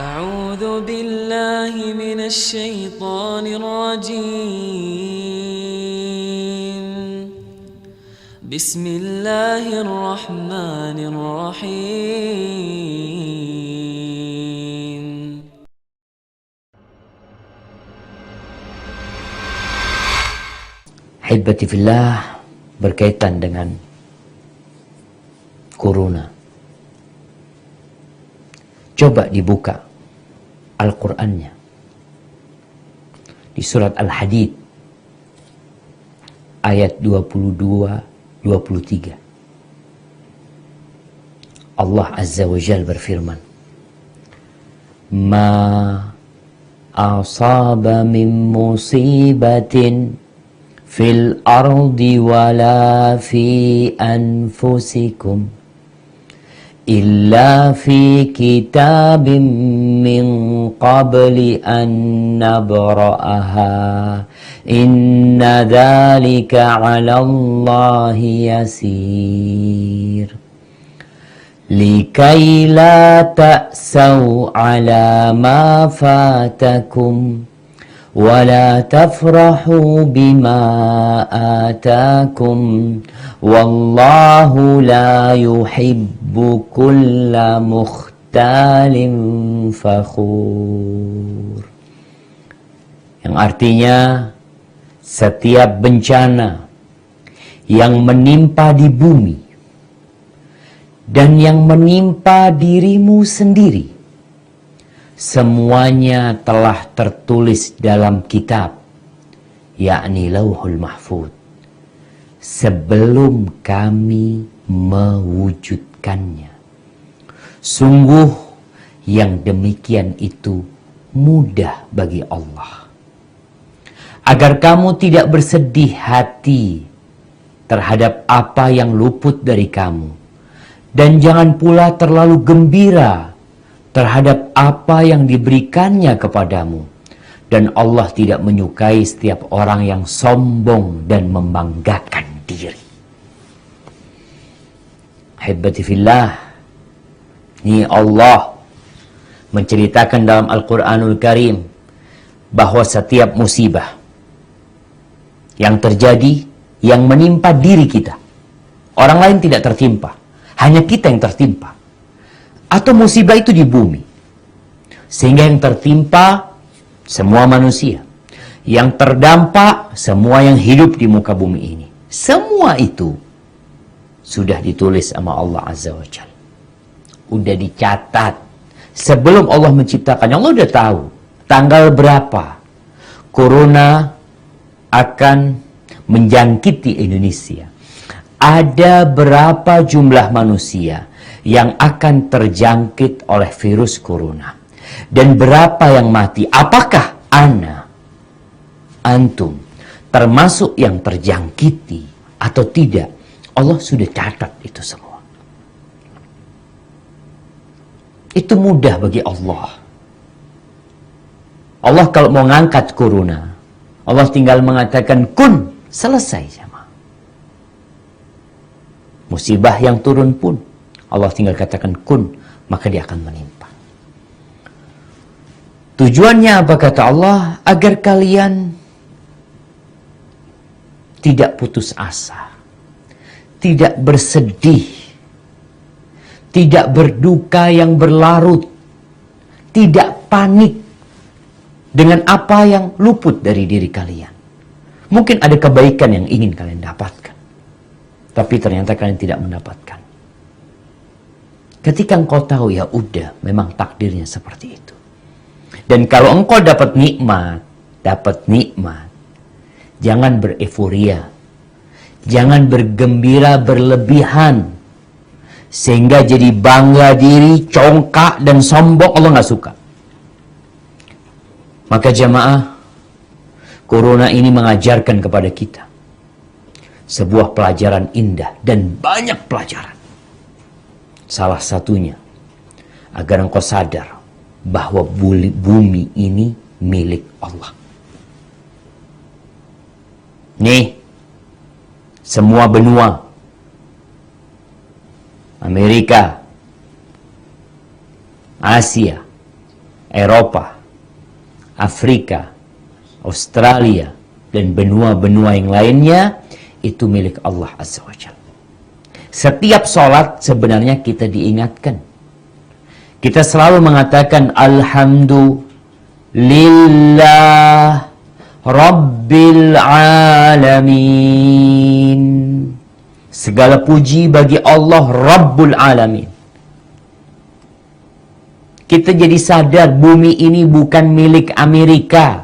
أعوذ بالله من الشيطان الرجيم بسم الله الرحمن الرحيم Ahibati fillah, berkaitan dengan corona. Coba dibuka Al-Qur'annya di surat Al-Hadid ayat 22-23. Allah Azza wa Jalla berfirman, "Ma asaba min musibatin fil ardi wala fi anfusikum illa fi kitabim min qabli an nabra'aha inna dhalika 'ala Allahi yasir likai la ta'saw 'ala ma fatakum ولا تفرحوا بما آتاكم والله لا يحب كل مختال فخور. Yang artinya setiap bencana yang menimpa di bumi dan yang menimpa dirimu sendiri, semuanya telah tertulis dalam kitab, yakni Lauhul Mahfuz, sebelum kami mewujudkannya. Sungguh yang demikian itu mudah bagi Allah. Agar kamu tidak bersedih hati terhadap apa yang luput dari kamu, dan jangan pula terlalu gembira terhadap apa yang diberikannya kepadamu. Dan Allah tidak menyukai setiap orang yang sombong dan membanggakan diri. Ahibati fillah, ini Allah menceritakan dalam Al-Quranul Karim bahwa setiap musibah yang terjadi, yang menimpa diri kita, orang lain tidak tertimpa, hanya kita yang tertimpa. Atau musibah itu di bumi, sehingga yang tertimpa semua manusia, yang terdampak semua yang hidup di muka bumi ini. Semua itu sudah ditulis sama Allah Azza wa Jalla, udah dicatat sebelum Allah menciptakannya. Allah udah tahu tanggal berapa corona akan menjangkiti Indonesia, ada berapa jumlah manusia yang akan terjangkit oleh virus corona, dan berapa yang mati. Apakah antum termasuk yang terjangkiti atau tidak? Allah sudah catat itu semua. Itu mudah bagi Allah. Allah kalau mau ngangkat corona, Allah tinggal mengatakan kun, selesai sama. Musibah yang turun pun Allah tinggal katakan kun, maka dia akan menimpa. Tujuannya apa kata Allah? Agar kalian tidak putus asa, tidak bersedih, tidak berduka yang berlarut, tidak panik dengan apa yang luput dari diri kalian. Mungkin ada kebaikan yang ingin kalian dapatkan, tapi ternyata kalian tidak mendapatkan. Ketika engkau tahu, ya udah, memang takdirnya seperti itu. Dan kalau engkau dapat nikmat, jangan bereforia, jangan bergembira berlebihan, sehingga jadi bangga diri, congkak, dan sombong. Allah nggak suka. Maka jamaah, corona ini mengajarkan kepada kita sebuah pelajaran indah dan banyak pelajaran. Salah satunya, agar engkau sadar bahwa bumi ini milik Allah. Nih, semua benua, Amerika, Asia, Eropa, Afrika, Australia, dan benua-benua yang lainnya, itu milik Allah Azza wa Jalla. Setiap sholat sebenarnya kita diingatkan. Kita selalu mengatakan Alhamdulillah Rabbil Alamin. Segala puji bagi Allah Rabbul Alamin. Kita jadi sadar bumi ini bukan milik Amerika,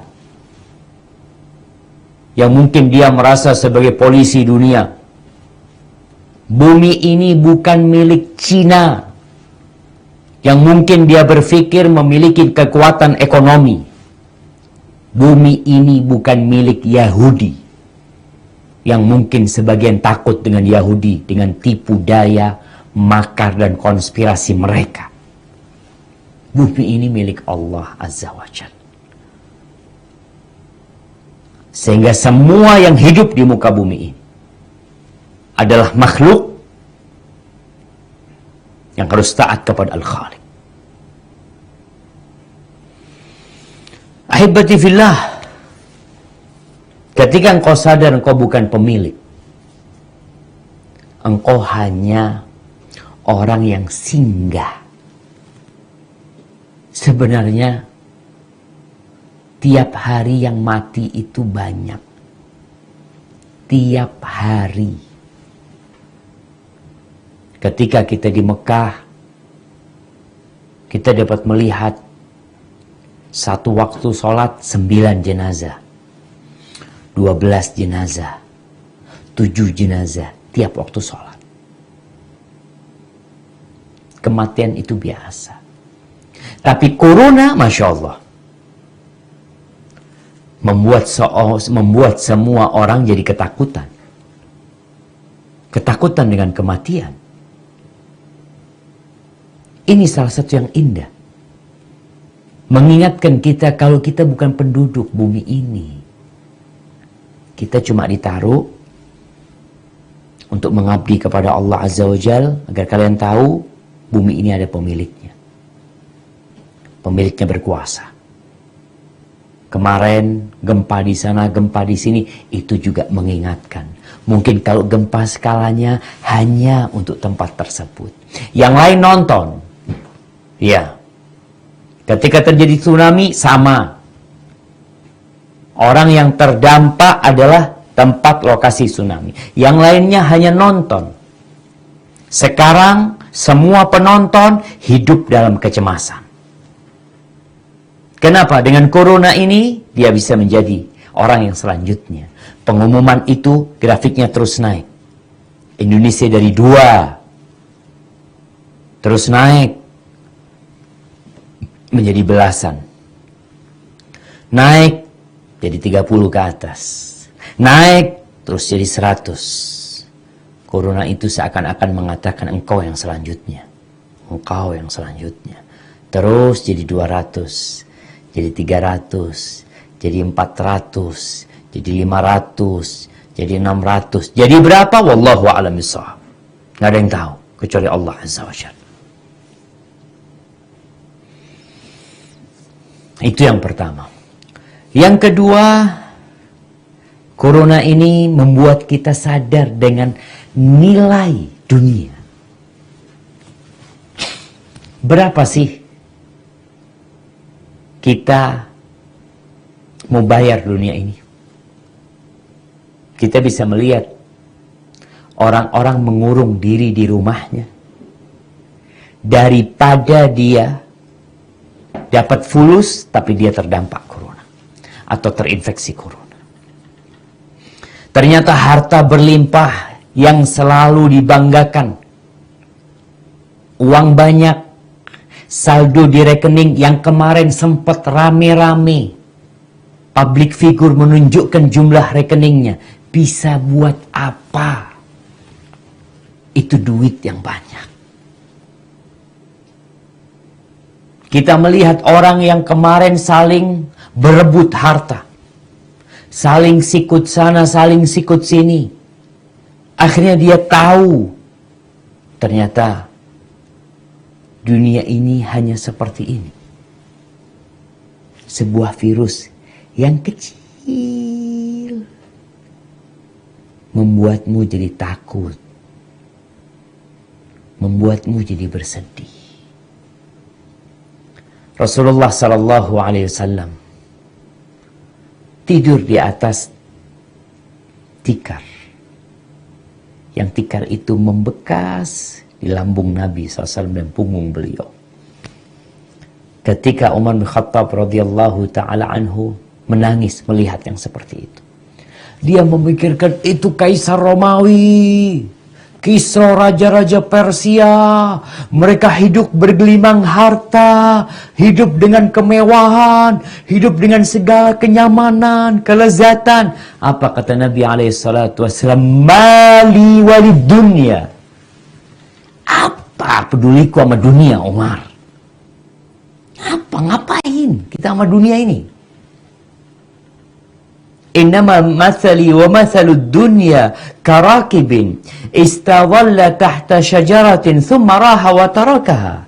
yang mungkin dia merasa sebagai polisi dunia. Bumi ini bukan milik Cina, yang mungkin dia berpikir memiliki kekuatan ekonomi. Bumi ini bukan milik Yahudi, yang mungkin sebagian takut dengan Yahudi, dengan tipu daya, makar, dan konspirasi mereka. Bumi ini milik Allah Azza wa Jalla. Sehingga semua yang hidup di muka bumi ini adalah makhluk yang harus taat kepada Al-Khaliq. Ahibati fillah, ketika engkau sadar engkau bukan pemilik, engkau hanya orang yang singgah. Sebenarnya tiap hari yang mati itu banyak. Tiap hari. Ketika kita di Mekah, kita dapat melihat satu waktu sholat 9 jenazah, 12 jenazah, 7 jenazah tiap waktu sholat. Kematian itu biasa. Tapi corona, Masya Allah, membuat semua orang jadi ketakutan. Ketakutan dengan kematian. Ini salah satu yang indah. Mengingatkan kita kalau kita bukan penduduk bumi ini. Kita cuma ditaruh untuk mengabdi kepada Allah Azza wa Jalla, agar kalian tahu bumi ini ada pemiliknya. Pemiliknya berkuasa. Kemarin gempa di sana, gempa di sini, itu juga mengingatkan. Mungkin kalau gempa skalanya hanya untuk tempat tersebut. Yang lain nonton. Ya. Ketika terjadi tsunami, sama. Orang yang terdampak adalah tempat lokasi tsunami. Yang lainnya hanya nonton. Sekarang, semua penonton hidup dalam kecemasan. Kenapa? Dengan corona ini, dia bisa menjadi orang yang selanjutnya. Pengumuman itu, grafiknya terus naik. Indonesia dari 2, terus naik, menjadi belasan. Naik, jadi 30 ke atas. Naik, terus jadi 100. Corona itu seakan-akan mengatakan engkau yang selanjutnya. Engkau yang selanjutnya. Terus jadi 200. Jadi 300, jadi 400, jadi 500, jadi 600. Jadi berapa? Wallahu a'lam bishawab. Nggak ada yang tahu kecuali Allah Azza wa Jalla. Itu yang pertama. Yang kedua, corona ini membuat kita sadar dengan nilai dunia. Berapa sih kita mau bayar dunia ini? Kita bisa melihat orang-orang mengurung diri di rumahnya daripada dia dapat fulus tapi dia terdampak corona atau terinfeksi corona. Ternyata harta berlimpah yang selalu dibanggakan, uang banyak, saldo di rekening yang kemarin sempat rame-rame, public figure menunjukkan jumlah rekeningnya, bisa buat apa? Itu duit yang banyak. Kita melihat orang yang kemarin saling berebut harta, saling sikut sana, saling sikut sini. Akhirnya dia tahu, ternyata dunia ini hanya seperti ini. sebuah virus yang kecil membuatmu jadi takut, membuatmu jadi bersedih. Rasulullah sallallahu alaihi wasallam tidur di atas tikar. Yang tikar itu membekas di lambung Nabi SAW dan punggung beliau. Ketika Umar bin Khattab radhiyallahu ta'ala anhu menangis melihat yang seperti itu. Dia memikirkan itu Kaisar Romawi, Kisra, raja-raja Persia. Mereka hidup bergelimang harta, hidup dengan kemewahan, hidup dengan segala kenyamanan, kelezatan. Apa kata Nabi alaihissalatu wassalam? Mali walid dunya. Apa peduliku sama dunia, Umar? Apa, ngapain kita sama dunia ini? Innama mathali wa mathalud dunya karakibin istadhalla tahta syajaratin thumma raha wa tarakaha.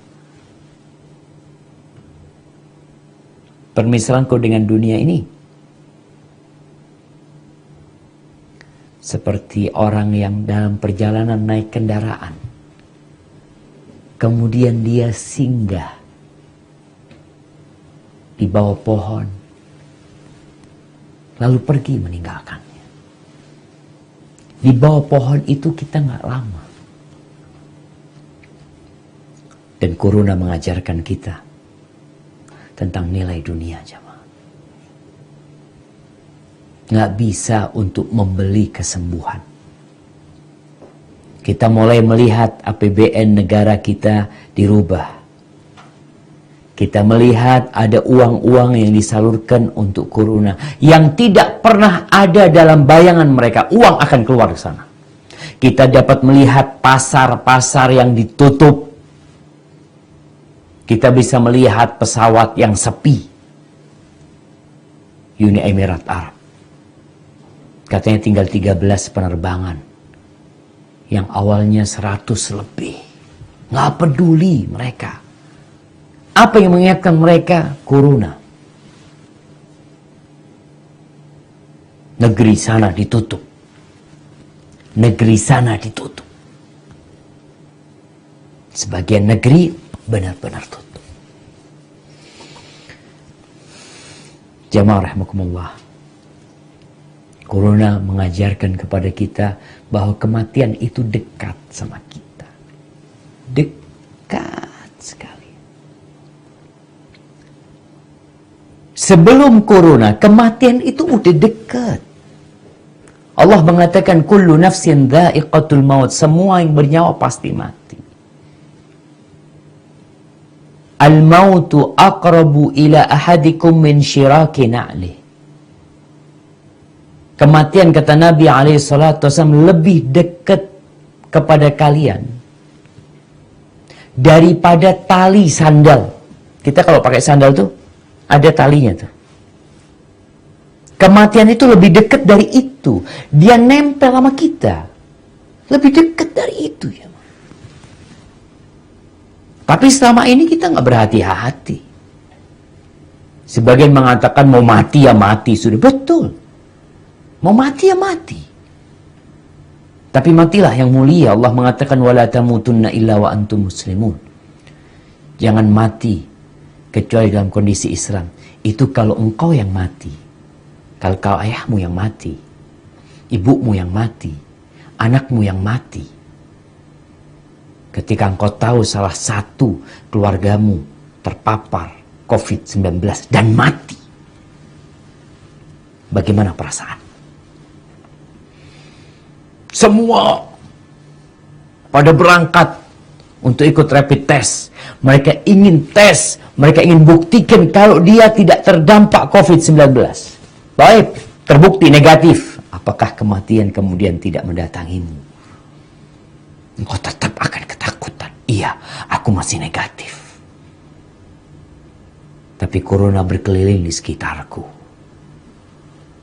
Permisalanku dengan dunia ini seperti orang yang dalam perjalanan naik kendaraan, kemudian dia singgah di bawah pohon, lalu pergi meninggalkannya. Di bawah pohon itu kita nggak lama. Dan Corona mengajarkan kita tentang nilai dunia, jemaah. Nggak bisa untuk membeli kesembuhan. Kita mulai melihat APBN negara kita dirubah. Kita melihat ada uang-uang yang disalurkan untuk Corona yang tidak pernah ada dalam bayangan mereka. Uang akan keluar ke sana. Kita dapat melihat pasar-pasar yang ditutup. Kita bisa melihat pesawat yang sepi. Uni Emirat Arab. Katanya tinggal 13 penerbangan. Yang awalnya 100 lebih. Nggak peduli mereka. Apa yang mengingatkan mereka? Corona. Negeri sana ditutup. Negeri sana ditutup. Sebagian negeri benar-benar tutup. Jamaah rahimakumullah. Corona mengajarkan kepada kita bahwa kematian itu dekat sama kita. Dekat sekali. Sebelum Corona, kematian itu udah dekat. Allah mengatakan kullu nafsin dha'iqatul maut, semua yang bernyawa pasti mati. Al-mautu aqrabu ila ahadikum min syiraki na'lih. Kematian, kata Nabi SAW, lebih dekat kepada kalian daripada tali sandal. Kita kalau pakai sandal tuh ada talinya tuh. Kematian itu lebih dekat dari itu. Dia nempel sama kita. Lebih dekat dari itu ya. Tapi selama ini kita nggak berhati-hati. Sebagian mengatakan mau mati ya mati. Sudah betul. Mau mati ya mati. Tapi matilah yang mulia. Allah mengatakan wala tamutunna illa wa antum muslimun. Jangan mati kecuali dalam kondisi Islam. Itu kalau engkau yang mati. Kalau kau ayahmu yang mati. Ibumu yang mati. Anakmu yang mati. Ketika engkau tahu salah satu keluargamu terpapar COVID-19 dan mati. Bagaimana perasaan? Semua pada berangkat untuk ikut rapid test. Mereka ingin tes. Mereka ingin buktikan kalau dia tidak terdampak COVID-19. Baik, terbukti negatif. Apakah kematian kemudian tidak mendatangimu? Engkau tetap akan ketakutan. Iya, aku masih negatif. Tapi Corona berkeliling di sekitarku.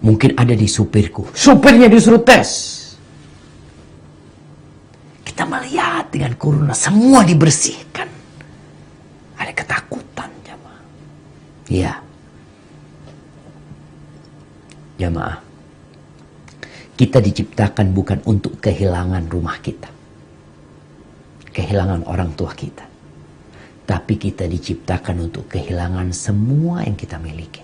Mungkin ada di supirku. Supirnya disuruh tes. Kita melihat dengan Corona semua dibersihkan. Ada ketakutan, jemaah. Iya. Jamaah, kita diciptakan bukan untuk kehilangan rumah kita, kehilangan orang tua kita, tapi kita diciptakan untuk kehilangan semua yang kita miliki.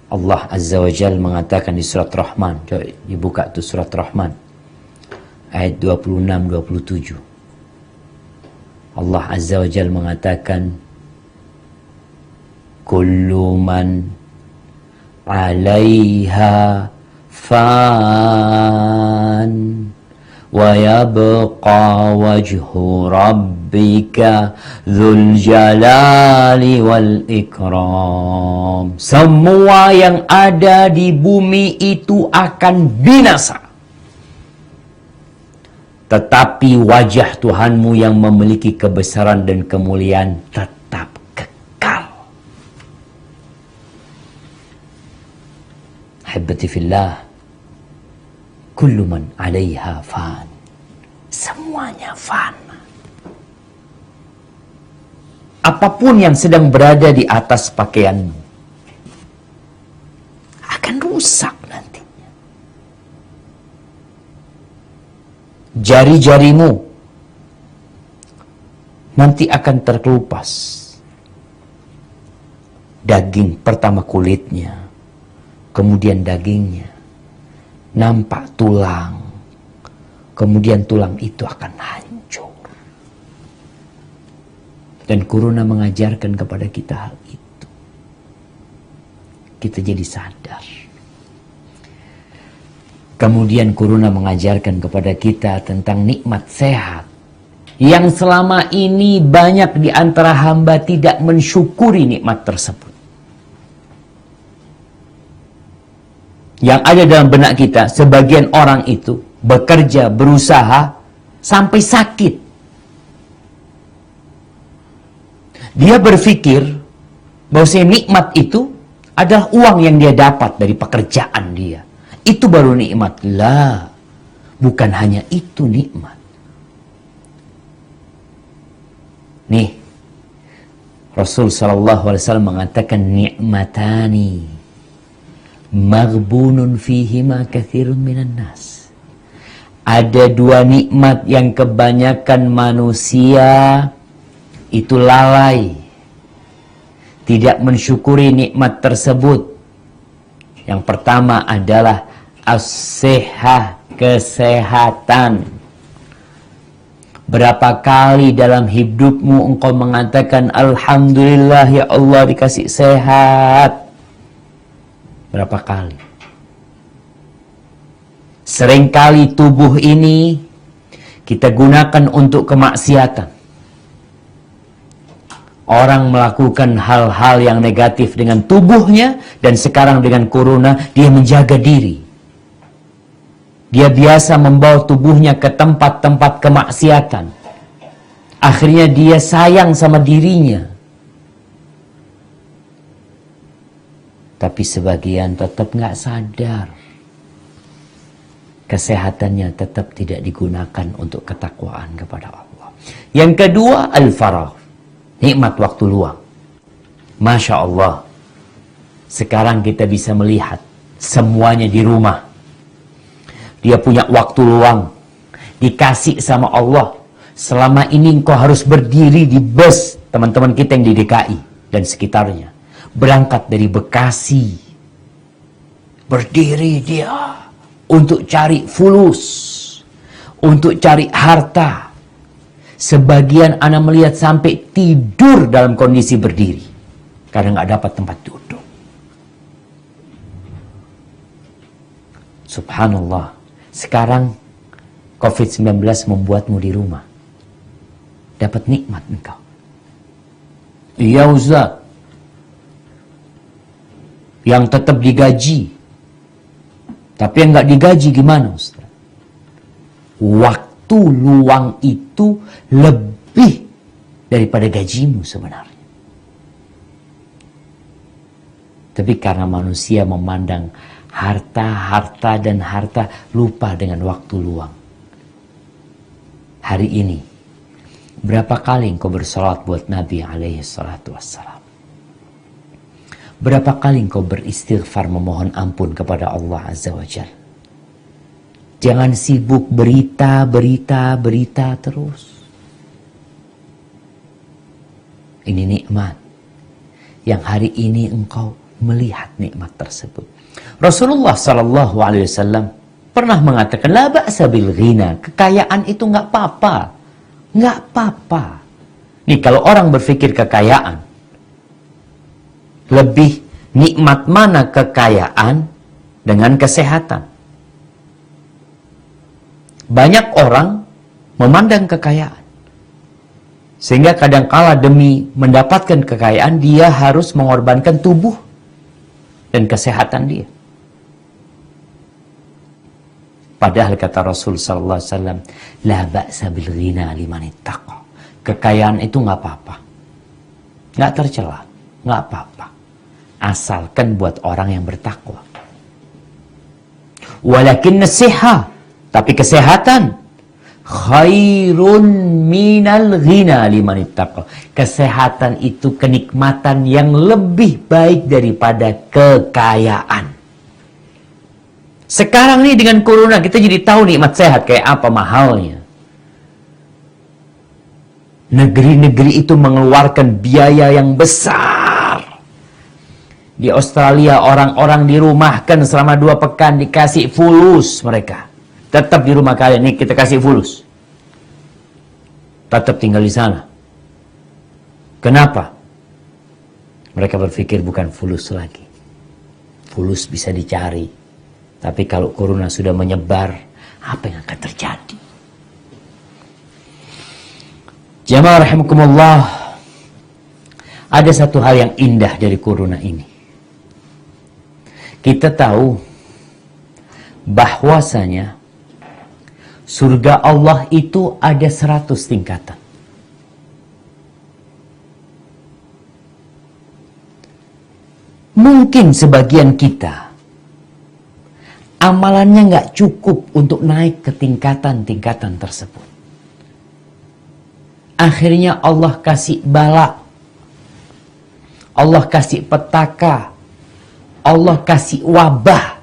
Allah Azza wa Jalla mengatakan di surat Rahman, coba dibuka tuh surat Rahman ayat 26-27. Allah Azza wa Jalla mengatakan, kullu man 'alaiha fan wa yabqa wajhu rabbika dzul jalali wal ikram. Semua yang ada di bumi itu akan binasa, tetapi wajah Tuhanmu yang memiliki kebesaran dan kemuliaan tetap kekal. Habbati fillah, kullu man 'alaiha fan. Semuanya fana. Apapun yang sedang berada di atas pakaianmu akan rusak nantinya. Jari-jarimu nanti akan terkelupas. Daging pertama kulitnya, kemudian dagingnya, nampak tulang, kemudian tulang itu akan hancur. Dan Corona mengajarkan kepada kita hal itu. Kita jadi sadar. Kemudian Corona mengajarkan kepada kita tentang nikmat sehat, yang selama ini banyak di antara hamba tidak mensyukuri nikmat tersebut. Yang ada dalam benak kita, sebagian orang itu bekerja, berusaha, sampai sakit. Dia berpikir bahwa nikmat itu adalah uang yang dia dapat dari pekerjaan dia. Itu baru nikmat. Lah, bukan hanya itu nikmat. Nih, Rasul SAW mengatakan, ni'matani maghbunun fihima katsirun minan nas. Ada dua nikmat yang kebanyakan manusia itu lalai, tidak mensyukuri nikmat tersebut. Yang pertama adalah as-sihah, kesehatan. Berapa kali dalam hidupmu engkau mengatakan alhamdulillah ya Allah dikasih sehat? Berapa kali? Seringkali tubuh ini kita gunakan untuk kemaksiatan. Orang melakukan hal-hal yang negatif dengan tubuhnya, dan sekarang dengan Corona dia menjaga diri. Dia biasa membawa tubuhnya ke tempat-tempat kemaksiatan. Akhirnya dia sayang sama dirinya. Tapi sebagian tetap nggak sadar. Kesehatannya tetap tidak digunakan untuk ketakwaan kepada Allah. Yang kedua, al-faragh. Nikmat waktu luang. Masya Allah. Sekarang kita bisa melihat semuanya di rumah. Dia punya waktu luang. Dikasih sama Allah. Selama ini engkau harus berdiri di bus teman-teman kita yang di DKI dan sekitarnya. Berangkat dari Bekasi. Berdiri dia untuk cari fulus. Untuk cari harta. Sebagian anak melihat sampai tidur dalam kondisi berdiri. Karena nggak dapat tempat duduk. Subhanallah. Sekarang COVID-19 membuatmu di rumah. Dapat nikmat engkau. Iya Ustaz. Yang tetap digaji. Tapi yang nggak digaji gimana Ustaz? Waktu luang itu lebih daripada gajimu sebenarnya. Tapi karena manusia memandang harta, dan harta, lupa dengan waktu luang. Hari ini, berapa kali engkau bersolat buat Nabi alaihi salatu wassalam? Berapa kali engkau beristighfar memohon ampun kepada Allah Azza wa Jalla? Jangan sibuk berita terus. Ini nikmat yang hari ini engkau melihat nikmat tersebut. Rasulullah sallallahu alaihi wasallam pernah mengatakan, la ba'sa bil ghina, kekayaan itu nggak apa-apa. Nggak apa-apa. Nih, kalau orang berpikir kekayaan, lebih nikmat mana kekayaan dengan kesehatan? Banyak orang memandang kekayaan, sehingga kadangkala demi mendapatkan kekayaan, dia harus mengorbankan tubuh dan kesehatan dia. Padahal kata Rasul sallallahu alaihi wasallam, la ba'sa bil ghina liman ittaqa. Kekayaan itu nggak apa-apa. Nggak tercela, nggak apa-apa. Asalkan buat orang yang bertakwa. Walakin nasiha, tapi kesehatan khairun minal ghina liman ittaqa. Kesehatan itu kenikmatan yang lebih baik daripada kekayaan. Sekarang nih dengan corona kita jadi tahu nikmat sehat kayak apa mahalnya. Negeri-negeri itu mengeluarkan biaya yang besar. Di Australia orang-orang dirumahkan selama 2 pekan, dikasih fulus mereka. Tetap di rumah kalian, nih kita kasih fulus. Tetap tinggal di sana. Kenapa? Mereka berpikir bukan fulus lagi. Fulus bisa dicari. Tapi kalau corona sudah menyebar, apa yang akan terjadi? Jamaah rahimakumullah, ada satu hal yang indah dari corona ini. Kita tahu bahwasanya surga Allah itu ada 100 tingkatan. Mungkin sebagian kita amalannya nggak cukup untuk naik ke tingkatan-tingkatan tersebut. Akhirnya Allah kasih bala, Allah kasih petaka, Allah kasih wabah.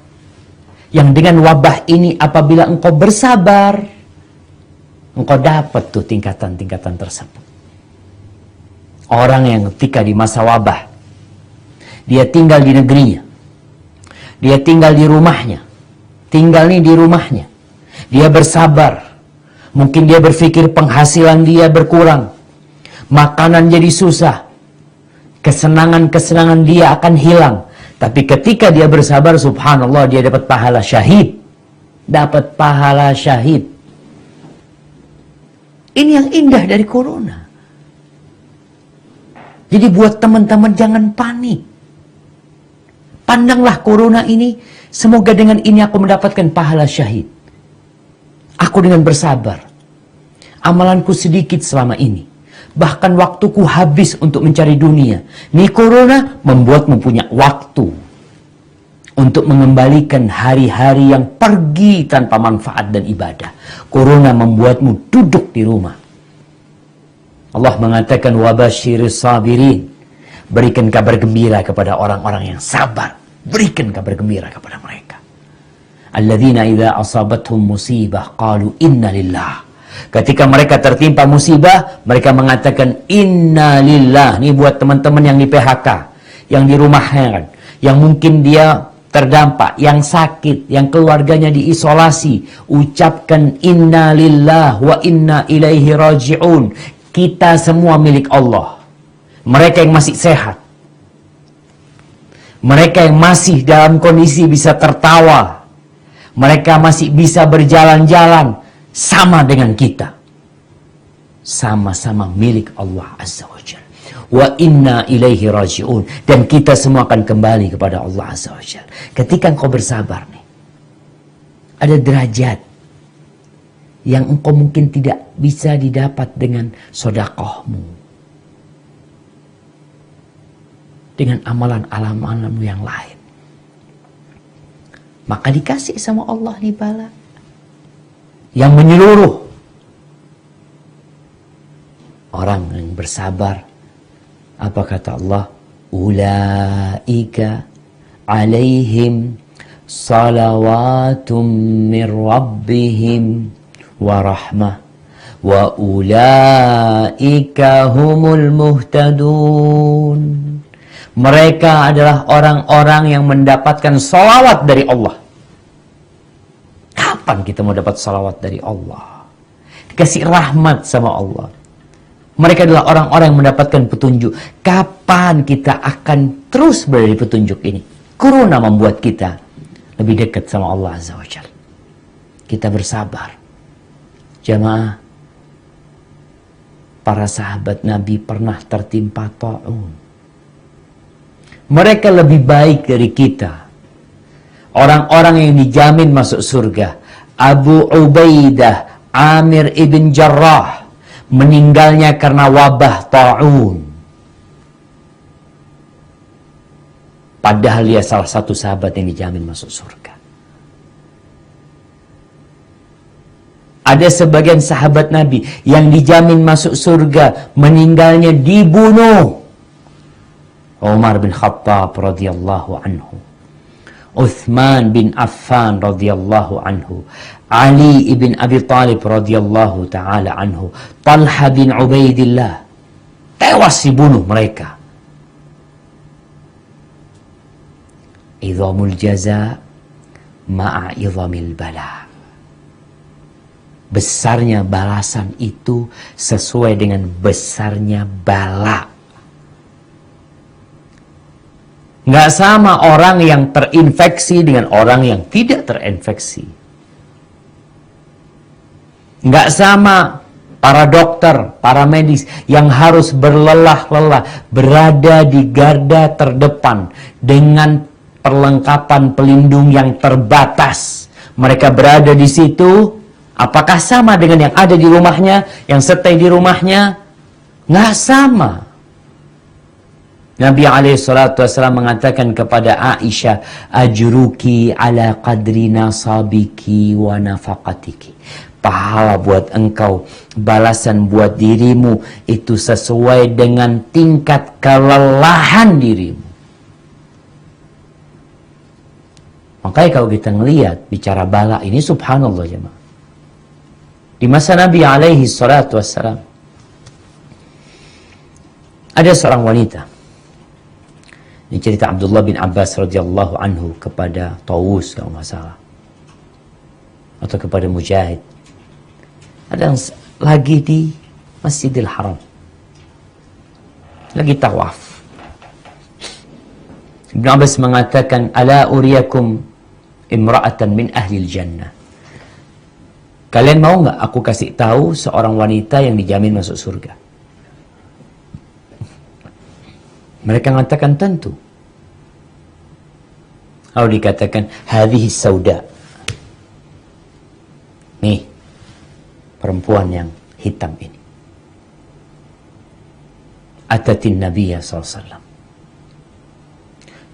Yang dengan wabah ini apabila engkau bersabar, engkau dapat tuh tingkatan-tingkatan tersebut. Orang yang ketika di masa wabah, dia tinggal di negerinya, dia tinggal di rumahnya, tinggal nih di rumahnya. Dia bersabar. Mungkin dia berpikir penghasilan dia berkurang. Makanan jadi susah. Kesenangan-kesenangan dia akan hilang. Tapi ketika dia bersabar, subhanallah, dia dapat pahala syahid. Dapat pahala syahid. Ini yang indah dari corona. Jadi buat teman-teman jangan panik. Pandanglah corona ini, semoga dengan ini aku mendapatkan pahala syahid. Aku dengan bersabar. Amalanku sedikit selama ini. Bahkan waktuku habis untuk mencari dunia. Nih corona membuatmu punya waktu untuk mengembalikan hari-hari yang pergi tanpa manfaat dan ibadah. Corona membuatmu duduk di rumah. Allah mengatakan wabasyiris sabirin. Berikan kabar gembira kepada orang-orang yang sabar. Berikan kabar gembira kepada mereka. Alladzina idza asabathum musibah qalu inna lillah. Ketika mereka tertimpa musibah, mereka mengatakan inna lillah. Ini buat teman-teman yang di PHK, yang di rumahnya, yang mungkin dia terdampak, yang sakit, yang keluarganya diisolasi. Ucapkan inna lillah wa inna ilaihi raji'un. Kita semua milik Allah. Mereka yang masih sehat, mereka yang masih dalam kondisi bisa tertawa, mereka masih bisa berjalan-jalan, sama dengan kita. Sama-sama milik Allah Azza wa Jalla. Wa inna ilaihi raji'un. Dan kita semua akan kembali kepada Allah Azza wa Jalla. Ketika engkau bersabar nih, ada derajat yang engkau mungkin tidak bisa didapat dengan sedekahmu, dengan amalan-amalanmu yang lain. Maka dikasih sama Allah nih bala yang menyeluruh. Orang yang bersabar, apa kata Allah? ulaika alaihim salawatum min rabbihim wa rahmah wa ulaika humul muhtadun. Mereka adalah orang-orang yang mendapatkan salawat dari Allah. Kapan kita mau dapat salawat dari Allah? Dikasih rahmat sama Allah. Mereka adalah orang-orang yang mendapatkan petunjuk. Kapan kita akan terus berada di petunjuk ini? Corona membuat kita lebih dekat sama Allah Azza wa Jalla. Kita bersabar. Jamaah, para sahabat Nabi pernah tertimpa ta'un. Mereka lebih baik dari kita. Orang-orang yang dijamin masuk surga. Abu Ubaidah Amir ibn Jarrah meninggalnya karena wabah ta'un. Padahal dia salah satu sahabat yang dijamin masuk surga. Ada sebagian sahabat Nabi yang dijamin masuk surga, meninggalnya dibunuh. Umar bin Khattab radhiyallahu anhu, Uthman bin Affan radhiyallahu anhu, Ali ibn Abi Talib radhiyallahu ta'ala anhu, Talha bin Ubaidillah, tewas dibunuh mereka. Idhamul jaza ma'a idhamil bala. Besarnya balasan itu sesuai dengan besarnya bala. Nggak sama orang yang terinfeksi dengan orang yang tidak terinfeksi. Nggak sama para dokter, para medis yang harus berlelah-lelah berada di garda terdepan dengan perlengkapan pelindung yang terbatas. Mereka berada di situ, apakah sama dengan yang ada di rumahnya, yang stay di rumahnya? Nggak sama. Nabi SAW mengatakan kepada Aisyah, ajruki ala qadri nasabiki wa nafaqatiki. Pahala buat engkau, balasan buat dirimu itu sesuai dengan tingkat kelelahan dirimu. Makanya kalau kita ngelihat bicara bala ini, subhanallah jemaah. Di masa Nabi SAW ada seorang wanita. Ini cerita Abdullah bin Abbas radhiyallahu anhu kepada Tawus kalau nggak salah, atau kepada Mujahid. Ada yang lagi di Masjidil Haram, lagi tawaf. Ibn Abbas mengatakan, ala uriyakum imra'atan min ahlil jannah. Kalian mau nggak aku kasih tahu seorang wanita yang dijamin masuk surga? Mereka mengatakan tentu. Lalu dikatakan, hadhihi sauda. Nih, perempuan yang hitam ini. Atatin Nabiya SAW.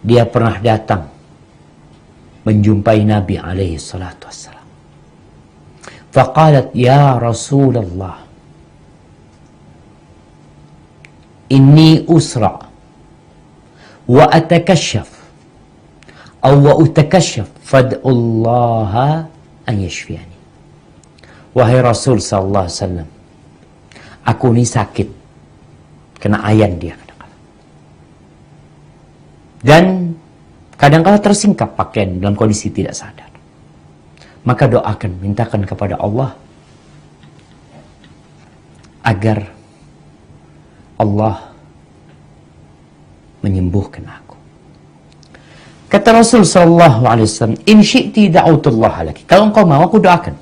Dia pernah datang menjumpai Nabi SAW. Faqalat, ya Rasulullah, inni usra wa atakashaf aw wa utakashaf fad'ullaha an yashfiyani. Wahai Rasul sallallahu alaihi wasallam, aku ini sakit kena ayan dia kadang-kadang. Dan kadang-kadang tersingkap pakaian dalam kondisi tidak sadar. Maka doakan, mintakan kepada Allah agar Allah menyembuhkan aku. Kata Rasul sallallahu alaihi wasallam, in syi'ti da'utullah laki. Kalau engkau mau, aku doakan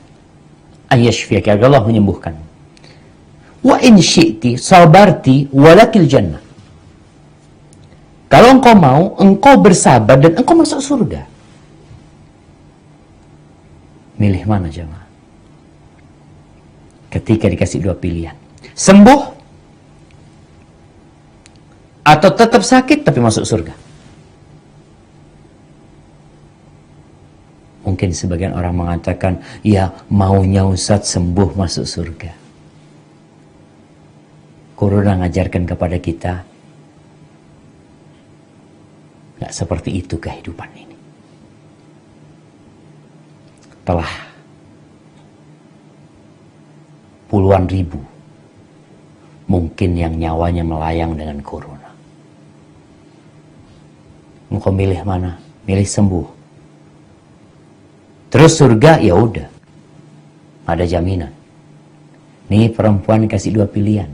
ayyashfiyaka, agar Allah menyembuhkan. Wa in syi'ti sabarti walakil jannah. Kalau engkau mau, engkau bersabar dan engkau masuk surga. Milih mana jemaah? Ketika dikasih dua pilihan, sembuh atau tetap sakit tapi masuk surga. Mungkin sebagian orang mengatakan, ya maunya Ustaz sembuh masuk surga. Corona ngajarkan kepada kita, nggak seperti itu kehidupan ini? Telah puluhan ribu mungkin yang nyawanya melayang dengan corona. Engkau milih mana? Milih sembuh. Terus surga, ya udah, ada jaminan. Nih perempuan kasih dua pilihan.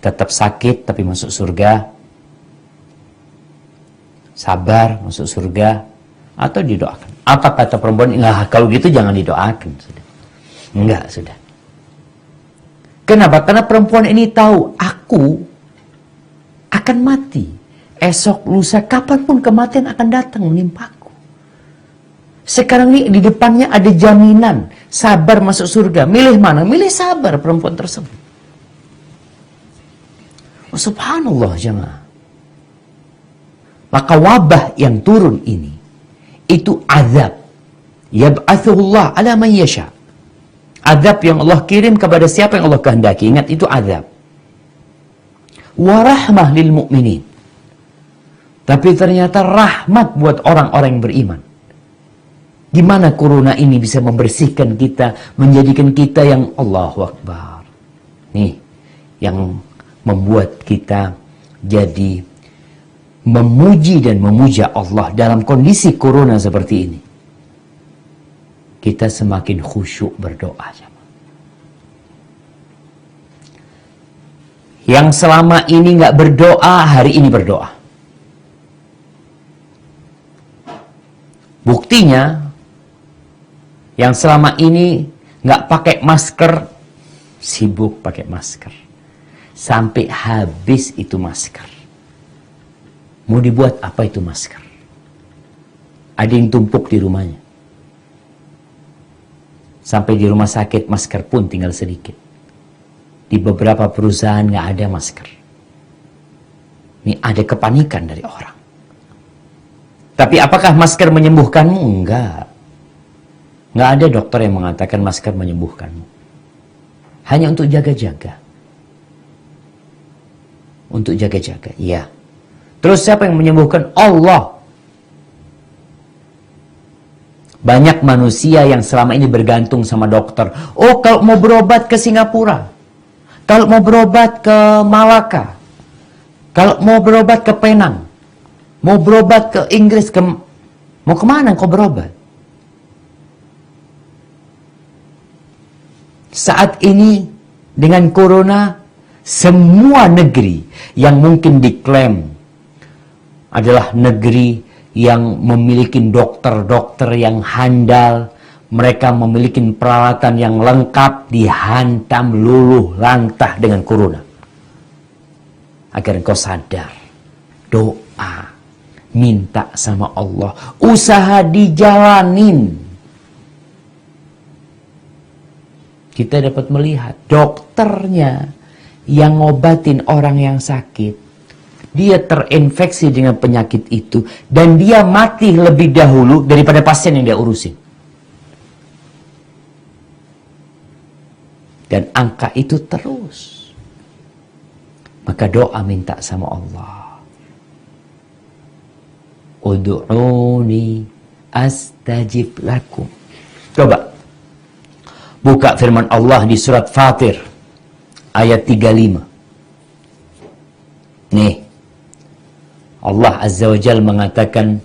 Tetap sakit tapi masuk surga, sabar masuk surga, atau didoakan. Apa kata perempuan? Enggak, kalau gitu jangan didoakan. Sudah. Enggak, sudah. Kenapa? Karena perempuan ini tahu, aku akan mati. Esok, lusa, kapanpun kematian akan datang menimpaku. Sekarang ini di depannya ada jaminan, sabar masuk surga. Milih mana? Milih sabar perempuan tersebut. Oh, subhanallah jemaah. Maka wabah yang turun ini, itu azab. Yab'athuhullah ala man yasha. Azab yang Allah kirim kepada siapa yang Allah kehendaki. Ingat, itu azab. Warahmah lil mu'minin. Tapi ternyata rahmat buat orang-orang yang beriman. Gimana corona ini bisa membersihkan kita, menjadikan kita yang Allahu Akbar. Nih, yang membuat kita jadi memuji dan memuja Allah dalam kondisi corona seperti ini. Kita semakin khusyuk berdoa. Yang selama ini nggak berdoa, hari ini berdoa. Buktinya, yang selama ini nggak pakai masker, sibuk pakai masker. Sampai habis itu masker. Mau dibuat apa itu masker? Ada yang tumpuk di rumahnya. Sampai di rumah sakit masker pun tinggal sedikit. Di beberapa perusahaan nggak ada masker. Ini ada kepanikan dari orang. Tapi apakah masker menyembuhkanmu? Enggak. Enggak ada dokter yang mengatakan masker menyembuhkanmu. Hanya untuk jaga-jaga. Untuk jaga-jaga, iya. Terus siapa yang menyembuhkan? Allah. Banyak manusia yang selama ini bergantung sama dokter. Oh, kalau mau berobat ke Singapura. Kalau mau berobat ke Malaka. Kalau mau berobat ke Penang. Mau berobat ke Inggris, mau kemana kau berobat? Saat ini dengan corona, semua negeri yang mungkin diklaim adalah negeri yang memiliki dokter-dokter yang handal, mereka memiliki peralatan yang lengkap, dihantam luluh lantah dengan corona. Agar engkau sadar, doa, minta sama Allah, usaha dijalanin. Kita dapat melihat dokternya yang ngobatin orang yang sakit, dia terinfeksi dengan penyakit itu dan dia mati lebih dahulu daripada pasien yang dia urusin. Dan angka itu terus. Maka doa minta sama Allah. Ud'uni astajib lakum. Coba buka firman Allah di surat Fatir ayat 35. Nih, Allah Azza wa Jalla mengatakan,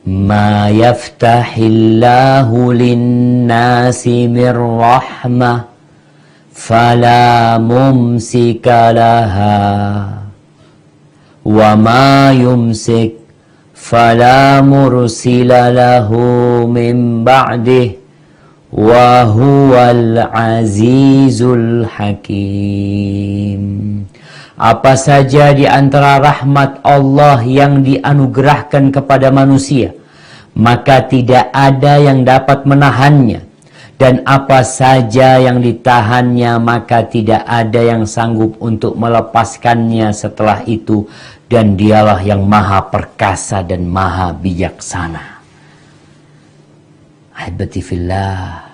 ma yaftahillahu lin-nasi mir rahmah fala mumsika laha wa ma yumsik fala mursila lahu min ba'dih wa huwal azizul hakim. Apa saja di antara rahmat Allah yang dianugerahkan kepada manusia, maka tidak ada yang dapat menahannya. Dan apa saja yang ditahannya, maka tidak ada yang sanggup untuk melepaskannya setelah itu. Dan dialah yang maha perkasa dan maha bijaksana. Ahibati fillah.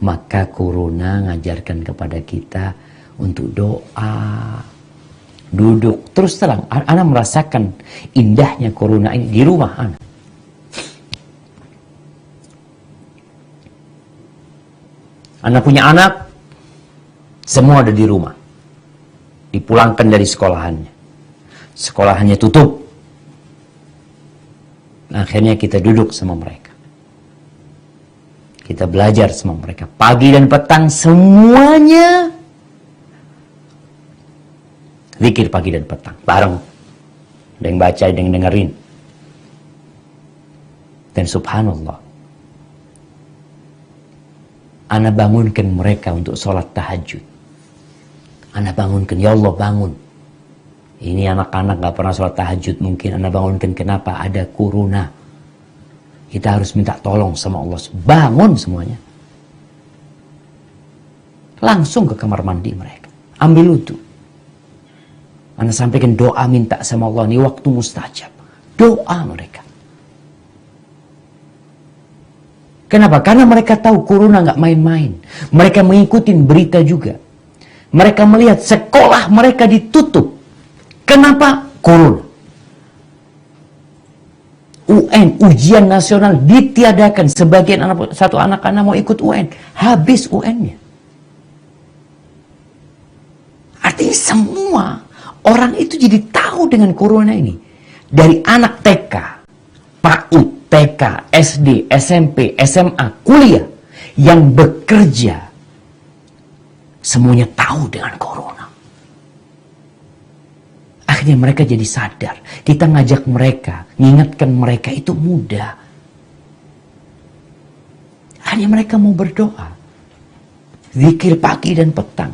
Maka corona ngajarkan kepada kita untuk doa. duduk. Terus terang, anak merasakan indahnya corona ini di rumah anak. Anak punya anak, semua ada di rumah. Dipulangkan dari sekolahannya. Sekolahannya tutup. Akhirnya kita duduk sama mereka. Kita belajar sama mereka. Pagi dan petang semuanya zikir pagi dan petang. Bareng. Ada yang baca, ada yang dengerin. Dan subhanallah, ana bangunkan mereka untuk sholat tahajud. Ana bangunkan, ya Allah bangun. Ini anak-anak gak pernah sholat tahajud. Mungkin ana bangunkan, kenapa? Ada corona. Kita harus minta tolong sama Allah. Bangun semuanya. Langsung ke kamar mandi mereka. Ambil wudu. Ana sampaikan doa minta sama Allah. Ini waktu mustajab. Doa mereka. Kenapa? Karena mereka tahu corona nggak main-main. Mereka mengikuti berita juga. Mereka melihat sekolah mereka ditutup. Kenapa? Corona. UN, ujian nasional ditiadakan. Sebagian satu anak-anak mau ikut UN. Habis UN-nya. Artinya semua orang itu jadi tahu dengan corona ini. Dari anak TK, PAUD, TK, SD, SMP, SMA, kuliah, yang bekerja, semuanya tahu dengan corona. Akhirnya mereka jadi sadar. Kita ngajak mereka, ngingatkan mereka itu mudah. Akhirnya mereka mau berdoa. Zikir pagi dan petang.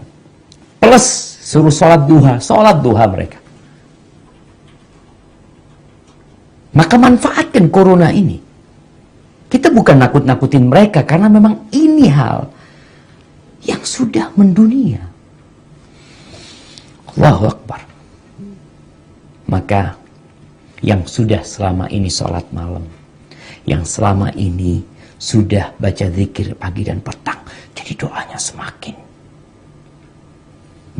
Plus suruh sholat duha mereka. Maka manfaatkan corona ini. Kita bukan nakut-nakutin mereka, karena memang ini hal yang sudah mendunia. Allahu Akbar. Maka yang sudah selama ini sholat malam, yang selama ini sudah baca zikir pagi dan petang, jadi doanya semakin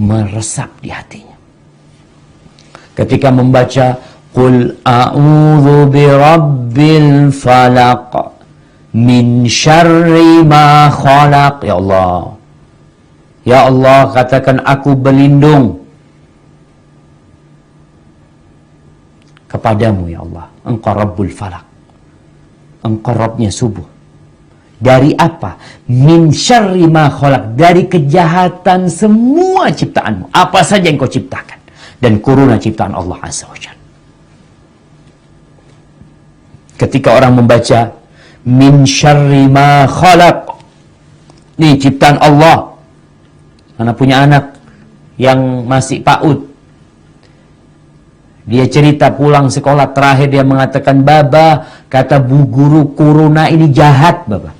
meresap di hatinya. Ketika membaca Qul a'udzu birabbil falaq min syarri ma khalaq. Ya Allah. Ya Allah, katakan aku berlindung kepadamu ya Allah. Engkau Rabbul Falaq. Engkau Rabbnya subuh. Dari apa? Min syarri ma khalaq. Dari kejahatan semua ciptaanmu. Apa saja yang kau ciptakan. Dan corona ciptaan Allah Azza wa Jalla. Ketika orang membaca min syarri ma khalaq, ini ciptaan Allah. Anak punya anak yang masih PAUD. Dia cerita pulang sekolah terakhir, dia mengatakan, Baba, kata bu guru, corona ini jahat, Baba.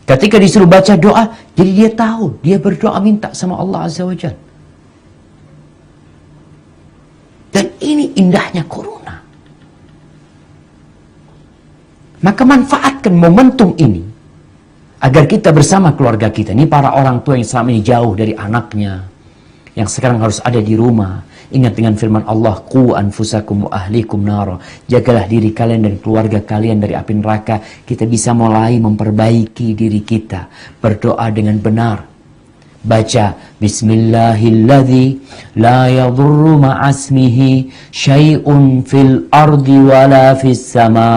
Ketika disuruh baca doa, jadi dia tahu, dia berdoa minta sama Allah Azza wa Jalla. Dan ini indahnya corona. Maka manfaatkan momentum ini agar kita bersama keluarga kita. Ini para orang tua yang selama ini jauh dari anaknya, yang sekarang harus ada di rumah. Ingat dengan firman Allah, Qu anfusakum wa ahlikum nara. Jagalah diri kalian dan keluarga kalian dari api neraka. Kita bisa mulai memperbaiki diri kita. Berdoa dengan benar. Baca Bismillahilladzi la yadurru ma'asmihi syai'un fil ardi wala fis sama.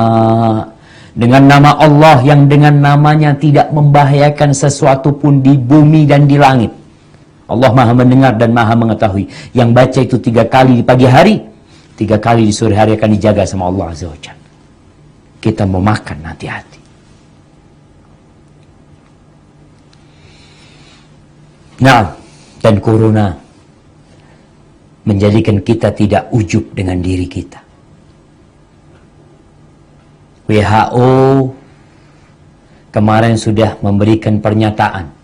Dengan nama Allah yang dengan namanya tidak membahayakan sesuatu pun di bumi dan di langit. Allah Maha mendengar dan Maha mengetahui. Yang baca itu 3 kali di pagi hari, 3 kali di sore hari akan dijaga sama Allah Azza wa Jalla. Kita mau makan, hati-hati. Nah, dan corona menjadikan kita tidak ujub dengan diri kita. WHO kemarin sudah memberikan pernyataan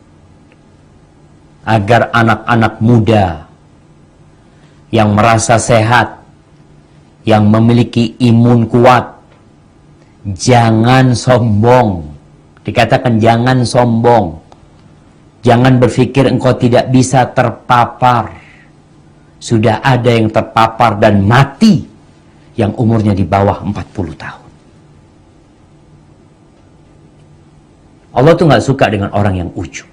agar anak-anak muda yang merasa sehat, yang memiliki imun kuat, jangan sombong. Dikatakan jangan sombong. Jangan berpikir engkau tidak bisa terpapar. Sudah ada yang terpapar dan mati yang umurnya di bawah 40 tahun. Allah tuh nggak suka dengan orang yang ujub.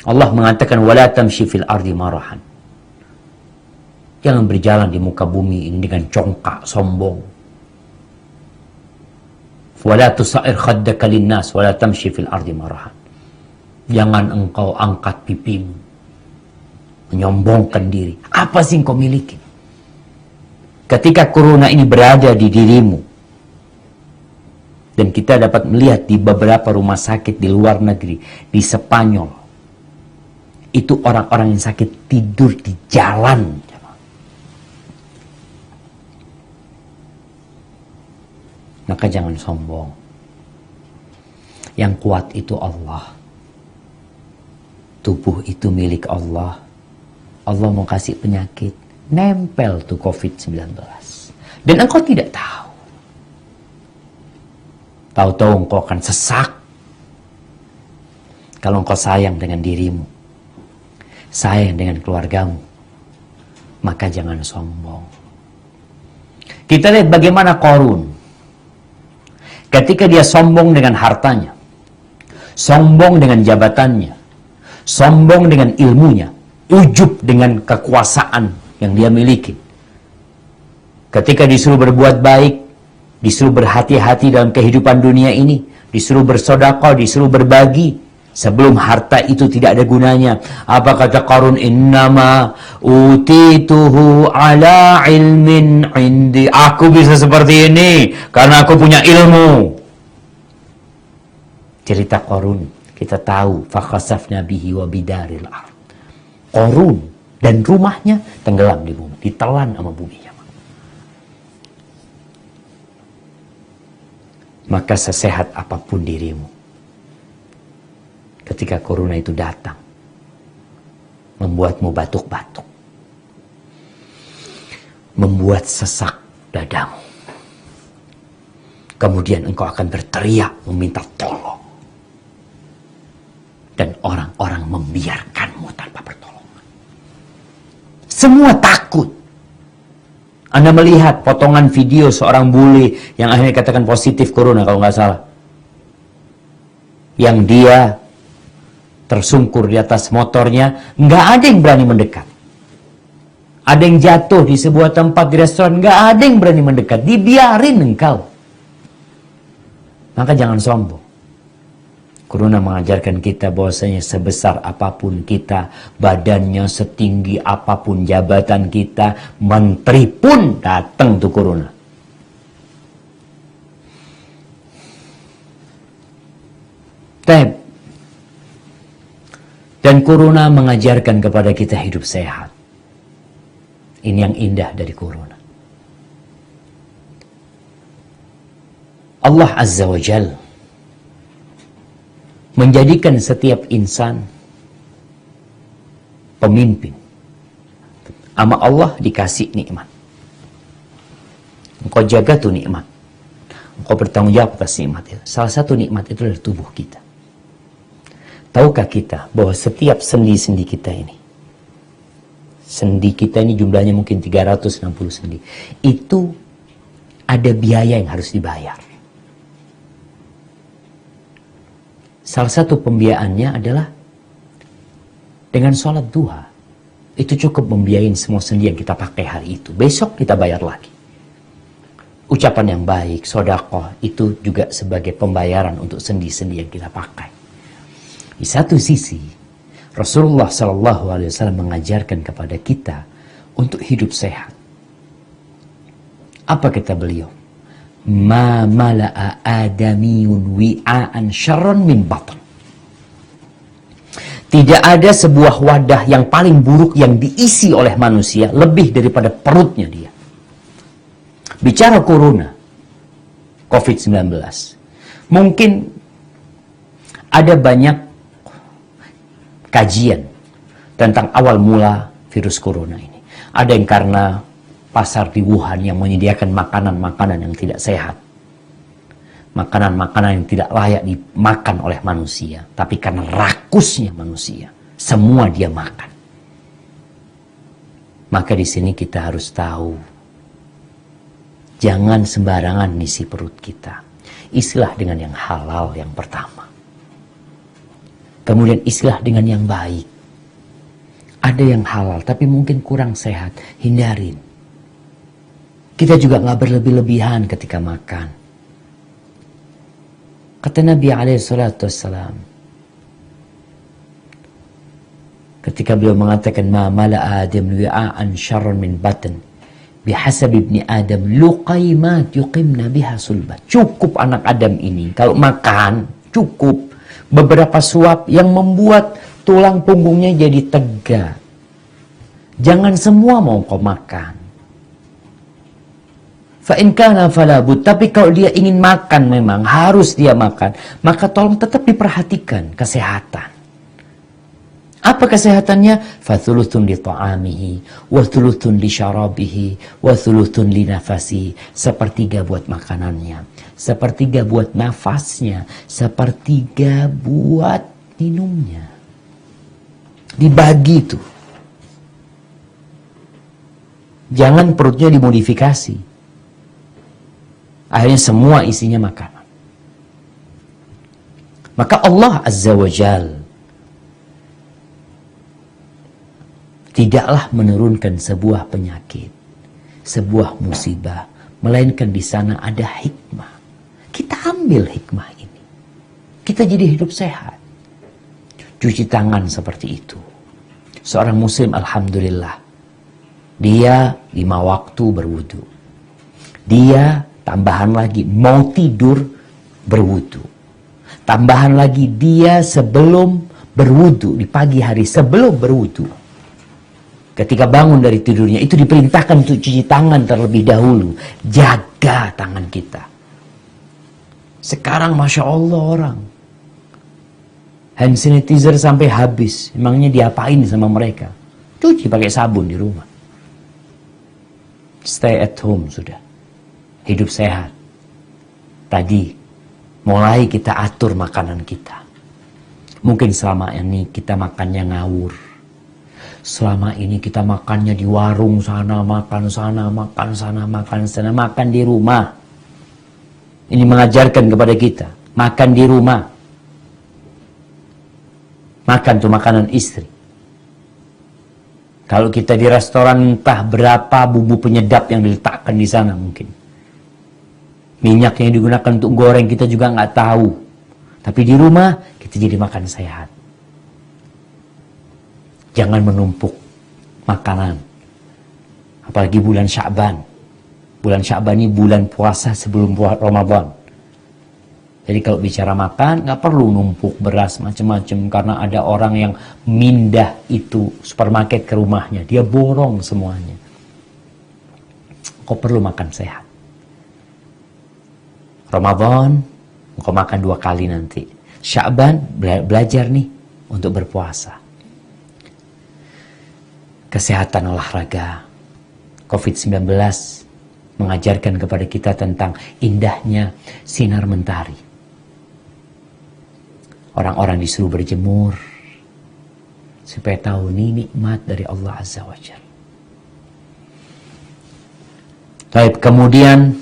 Allah mengatakan wala tamshi fil ardi marahan. Jangan berjalan di muka bumi ini dengan congkak, sombong. Wala tusair khaddaka linnas wala tamshi fil ardi marahan. Jangan engkau angkat pipimu, menyombongkan diri. Apa sih yang kau miliki? Ketika corona ini berada di dirimu, dan kita dapat melihat di beberapa rumah sakit di luar negeri, di Spanyol, itu orang-orang yang sakit tidur di jalan. Maka jangan sombong. Yang kuat itu Allah. Tubuh itu milik Allah. Allah mau kasih penyakit, nempel tuh COVID-19. Dan engkau tidak tahu. Tahu-tahu engkau akan sesak. Kalau engkau sayang dengan dirimu, sayang dengan keluargamu, maka jangan sombong. Kita lihat bagaimana Qarun. Ketika dia sombong dengan hartanya, sombong dengan jabatannya, sombong dengan ilmunya, ujub dengan kekuasaan yang dia miliki. Ketika disuruh berbuat baik, disuruh berhati-hati dalam kehidupan dunia ini, disuruh bersedekah, disuruh berbagi, sebelum harta itu tidak ada gunanya. Apa kata Qarun? Innama utituhu ala ilmin indi. Aku bisa seperti ini karena aku punya ilmu. Cerita Qarun kita tahu, fakhasafna bihi wa bidaril ard. Qarun dan rumahnya tenggelam di bumi, ditelan sama buminya. Maka sesehat apapun dirimu, ketika corona itu datang, membuatmu batuk-batuk, membuat sesak dadamu, kemudian engkau akan berteriak meminta tolong, dan orang-orang membiarkanmu tanpa pertolongan. Semua takut. Anda melihat potongan video seorang bule yang akhirnya katakan positif corona kalau nggak salah, yang dia tersungkur di atas motornya, nggak ada yang berani mendekat. Ada yang jatuh di sebuah tempat di restoran, nggak ada yang berani mendekat, dibiarin engkau. Maka jangan sombong. Corona mengajarkan kita bahwasanya sebesar apapun kita, badannya setinggi apapun jabatan kita, menteri pun datang tuh corona. Dan corona mengajarkan kepada kita hidup sehat. Ini yang indah dari corona. Allah Azza wa Jalla menjadikan setiap insan pemimpin. Sama Allah dikasih nikmat. Engkau jaga tuh nikmat. Engkau bertanggung jawab atas nikmat itu. Salah satu nikmat itu adalah tubuh kita. Tahukah kita bahwa setiap sendi-sendi kita ini, sendi kita ini jumlahnya mungkin 360 sendi, itu ada biaya yang harus dibayar. Salah satu pembiayaannya adalah dengan sholat duha. Itu cukup membiayain semua sendi yang kita pakai hari itu. Besok kita bayar lagi. Ucapan yang baik, sedekah, itu juga sebagai pembayaran untuk sendi-sendi yang kita pakai. Di satu sisi, Rasulullah SAW mengajarkan kepada kita untuk hidup sehat. Apa kata beliau? Ma mala'a adamiyun wi'aan syarran min batn. Tidak ada sebuah wadah yang paling buruk yang diisi oleh manusia lebih daripada perutnya dia. Bicara corona, COVID-19, mungkin ada banyak kajian tentang awal mula virus corona ini. Ada yang karena pasar di Wuhan yang menyediakan makanan-makanan yang tidak sehat. makanan-makanan yang tidak layak dimakan oleh manusia, tapi karena rakusnya manusia, semua dia makan. Maka di sini kita harus tahu, jangan sembarangan ngisi perut kita. Isilah dengan yang halal yang pertama. Kemudian isilah dengan yang baik. Ada yang halal tapi mungkin kurang sehat, hindarin. Kita juga nggak berlebih-lebihan ketika makan. Kata Nabi SAW, ketika beliau mengatakan, ma mala Adam wi'a'an syarran min batn bihasab ibni Adam luqaimat yuqimna biha sulbat. Cukup anak Adam ini kalau makan, cukup beberapa suap yang membuat tulang punggungnya jadi tegak. Jangan semua mau kau makan. Fa in kana falabud, tapi kalau dia ingin makan, memang harus dia makan, maka tolong tetap diperhatikan kesehatan. Apa kesehatannya? Fa thuluthun li ta'amihi wa thuluthun li syarabihi wa thuluthun li nafasi. Sepertiga buat makanannya, sepertiga buat nafasnya, sepertiga buat minumnya. Dibagi tuh. Jangan perutnya dimodifikasi. Akhirnya semua isinya makanan. Maka Allah Azza wa Jal tidaklah menurunkan sebuah penyakit, sebuah musibah, melainkan di sana ada hikmah. Kita ambil hikmah ini. Kita jadi hidup sehat. Cuci tangan seperti itu. Seorang muslim, alhamdulillah, dia 5 waktu berwudu. Dia tambahan lagi mau tidur berwudu. Tambahan lagi dia sebelum berwudu di pagi hari, sebelum berwudu, ketika bangun dari tidurnya itu diperintahkan untuk cuci tangan terlebih dahulu. Jaga tangan kita. Sekarang Masya Allah orang hand sanitizer sampai habis. Emangnya diapain sama mereka? Cuci pakai sabun di rumah. Stay at home sudah. Hidup sehat. Tadi mulai kita atur makanan kita. Mungkin selama ini kita makannya ngawur. Selama ini kita makannya di warung sana, makan sana, makan sana, makan sana, makan di rumah. Ini mengajarkan kepada kita, makan di rumah. Makan tuh makanan istri. Kalau kita di restoran, entah berapa bumbu penyedap yang diletakkan di sana mungkin. Minyak yang digunakan untuk goreng kita juga nggak tahu. Tapi di rumah kita jadi makan sehat. Jangan menumpuk makanan. Apalagi bulan Sya'ban. Bulan Sya'ban ini bulan puasa sebelum Ramadan. Jadi kalau bicara makan, nggak perlu numpuk beras macam-macam. Karena ada orang yang mindah itu supermarket ke rumahnya. Dia borong semuanya. Kau perlu makan sehat. Ramadan, kau makan 2 kali nanti. Sya'ban, belajar nih untuk berpuasa. Kesehatan olahraga. COVID-19 mengajarkan kepada kita tentang indahnya sinar mentari. Orang-orang disuruh berjemur supaya tahu ini nikmat dari Allah Azza wa Jalla. Baik, kemudian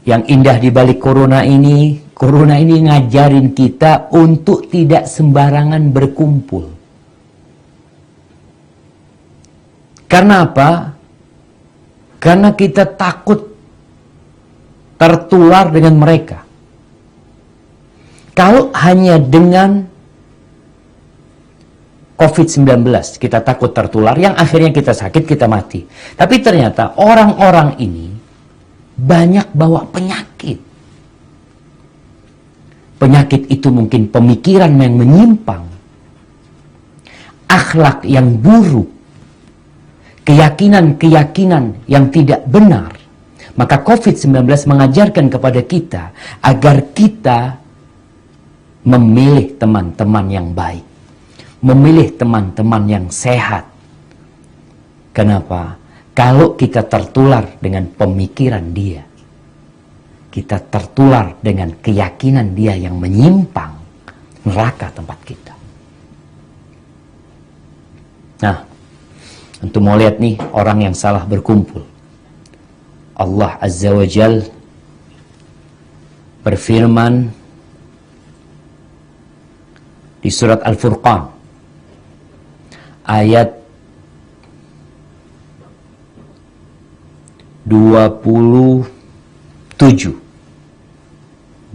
yang indah di balik corona ini ngajarin kita untuk tidak sembarangan berkumpul. Karena apa? Karena kita takut tertular dengan mereka. Kalau hanya dengan COVID-19 kita takut tertular, yang akhirnya kita sakit, kita mati. Tapi ternyata orang-orang ini banyak bawa penyakit. Penyakit itu mungkin pemikiran yang menyimpang, akhlak yang buruk, keyakinan-keyakinan yang tidak benar. Maka COVID-19 mengajarkan kepada kita agar kita memilih teman-teman yang baik, memilih teman-teman yang sehat. Kenapa? Kalau kita tertular dengan pemikiran dia, kita tertular dengan keyakinan dia yang menyimpang, neraka tempat kita. Nah, untuk mau lihat nih orang yang salah berkumpul. Allah Azza wa Jal berfirman di surat Al-Furqan ayat 27,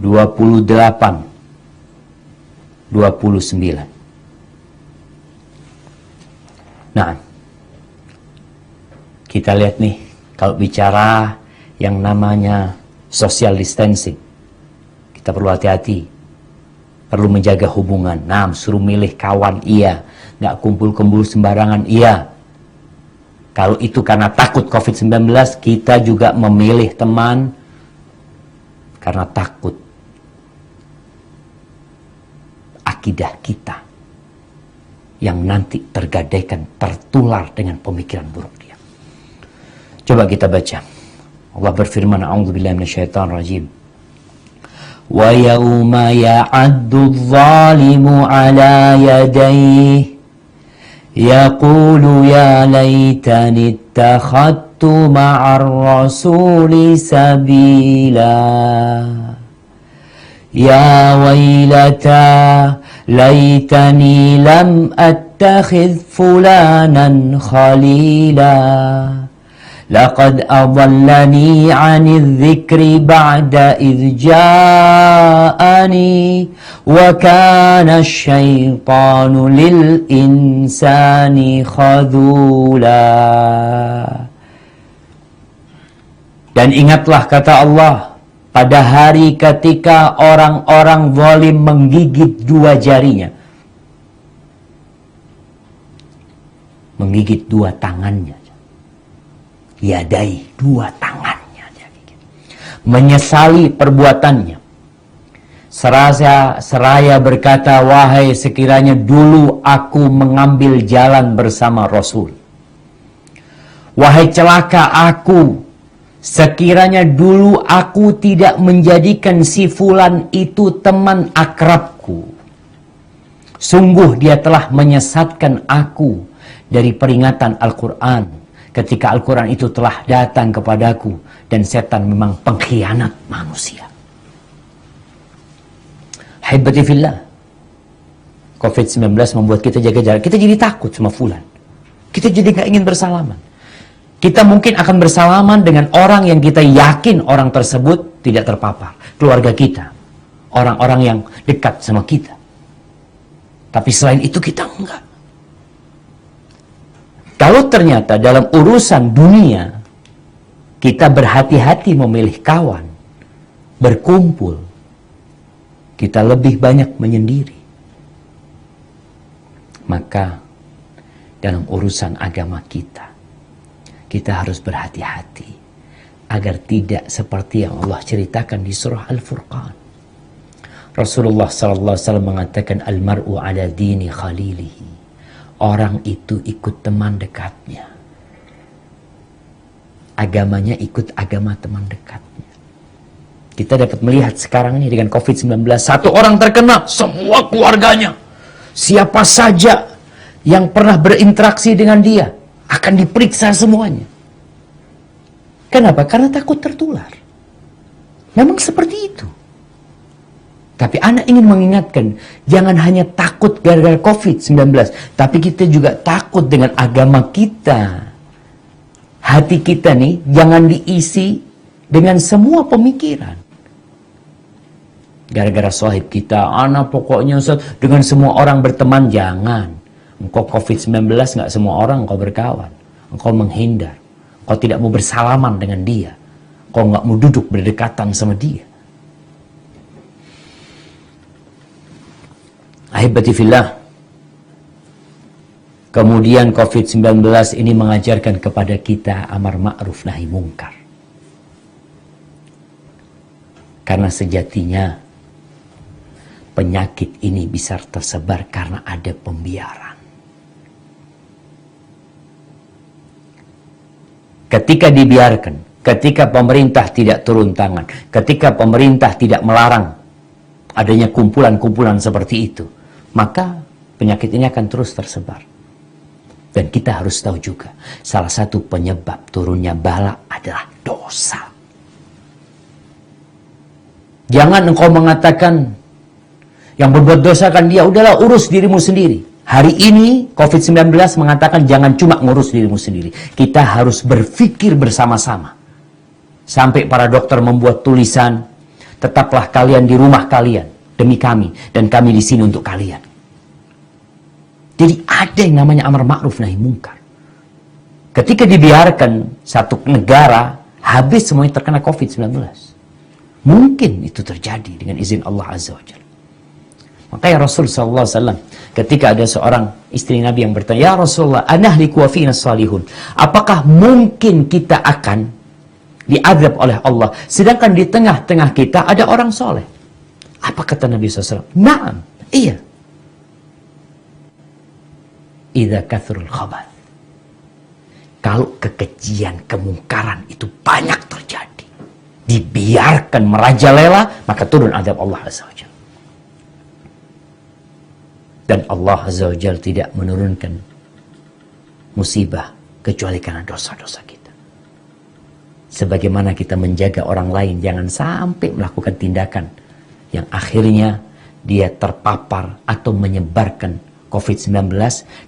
28, 29. Nah, kita lihat nih, kalau bicara yang namanya social distancing, kita perlu hati-hati, perlu menjaga hubungan. Nah, suruh milih kawan, iya. Nggak kumpul-kumpul sembarangan, iya. Kalau itu karena takut COVID-19, kita juga memilih teman karena takut akidah kita yang nanti tergadaikan, tertular dengan pemikiran buruk dia. Coba kita baca. Allah berfirman, a'udzubillahi minasyaitonir rajim. Wa yauma ya'addu adh-dhalimu 'ala yadayhi yaqulu ya laitani ittakhadtu ma'ar rasuli sabila ya wailata laitani lam attakhidh fulanan khalila laqad adallani 'anil dhikri ba'da idh ja'ani wa kana asyaitanu lil insani khadula. Dan ingatlah kata Allah, pada hari ketika orang-orang zalim menggigit dua jarinya, menggigit dua tangannya, yadai, dua tangannya, menyesali perbuatannya, seraya berkata, wahai sekiranya dulu aku mengambil jalan bersama Rasul, wahai celaka aku, sekiranya dulu aku tidak menjadikan si fulan itu teman akrabku, sungguh dia telah menyesatkan aku dari peringatan Al-Quran ketika Al-Quran itu telah datang kepadaku, dan setan memang pengkhianat manusia. Haibati fillah, COVID-19 membuat kita jaga jarak. Kita jadi takut sama fulan. Kita jadi gak ingin bersalaman. Kita mungkin akan bersalaman dengan orang yang kita yakin orang tersebut tidak terpapar. Keluarga kita, orang-orang yang dekat sama kita. Tapi selain itu kita enggak. Kalau ternyata dalam urusan dunia kita berhati-hati memilih kawan, berkumpul, kita lebih banyak menyendiri, maka dalam urusan agama kita harus berhati-hati agar tidak seperti yang Allah ceritakan di surah Al-Furqan. Rasulullah SAW mengatakan, almar'u ala dini khalilihi. Orang itu ikut teman dekatnya. Agamanya ikut agama teman dekatnya. Kita dapat melihat sekarang ini dengan COVID-19. Satu orang terkena, semua keluarganya. Siapa saja yang pernah berinteraksi dengan dia akan diperiksa semuanya. Kenapa? Karena takut tertular. Memang seperti itu. Tapi anak ingin mengingatkan, jangan hanya takut gara-gara COVID-19, tapi kita juga takut dengan agama kita. Hati kita nih jangan diisi dengan semua pemikiran. Gara-gara sahib kita, anak pokoknya dengan semua orang berteman, jangan. Engkau COVID-19 nggak semua orang engkau berkawan. Engkau menghindar. Engkau tidak mau bersalaman dengan dia. Engkau nggak mau duduk berdekatan sama dia. Ahibati fillah. Kemudian COVID-19 ini mengajarkan kepada kita amar ma'ruf nahi mungkar. Karena sejatinya penyakit ini bisa tersebar karena ada pembiaran. Ketika dibiarkan ketika pemerintah tidak turun tangan, ketika pemerintah tidak melarang adanya kumpulan-kumpulan seperti itu, maka penyakit ini akan terus tersebar. Dan kita harus tahu juga, salah satu penyebab turunnya bala adalah dosa. Jangan engkau mengatakan, yang berbuat dosa kan dia, udahlah urus dirimu sendiri. Hari ini COVID-19 mengatakan jangan cuma ngurus dirimu sendiri. Kita harus berpikir bersama-sama. Sampai para dokter membuat tulisan, tetaplah kalian di rumah kalian demi kami, dan kami di sini untuk kalian. Jadi ada yang namanya amar ma'ruf nahi mungkar. Ketika dibiarkan satu negara habis semuanya terkena COVID-19, mungkin itu terjadi dengan izin Allah Azza wa Jalla. Makanya Rasul SAW ketika ada seorang istri Nabi yang bertanya, ya Rasulullah, anahliku wa fina salihun, apakah mungkin kita akan diazab oleh Allah sedangkan di tengah-tengah kita ada orang soleh? Apa kata Nabi SAW? Naam, iya. Idza kathrul khabath, kalau kekejian, kemungkaran itu banyak terjadi, dibiarkan merajalela, maka turun azab Allah Azza wa Jalla. Dan Allah Azza wa Jalla tidak menurunkan musibah kecuali karena dosa-dosa kita. Sebagaimana kita menjaga orang lain jangan sampai melakukan tindakan yang akhirnya dia terpapar atau menyebarkan COVID-19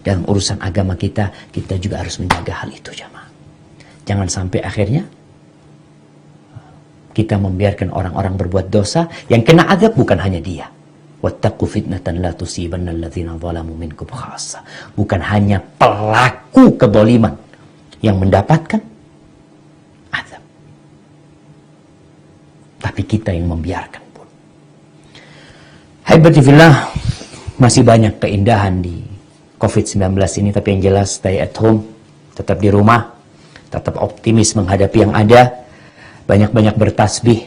dalam urusan agama kita, kita juga harus menjaga hal itu, jamaah. Jangan sampai akhirnya kita membiarkan orang-orang berbuat dosa, yang kena azab bukan hanya dia. Wattaqu fitnatan la tusibanna alladzina zalamu minkum khassa. Bukan hanya pelaku kedzaliman yang mendapatkan azab, tapi kita yang membiarkan pun. Haibati fillah, masih banyak keindahan di COVID-19 ini, tapi yang jelas stay at home, tetap di rumah, tetap optimis menghadapi yang ada, banyak-banyak bertasbih,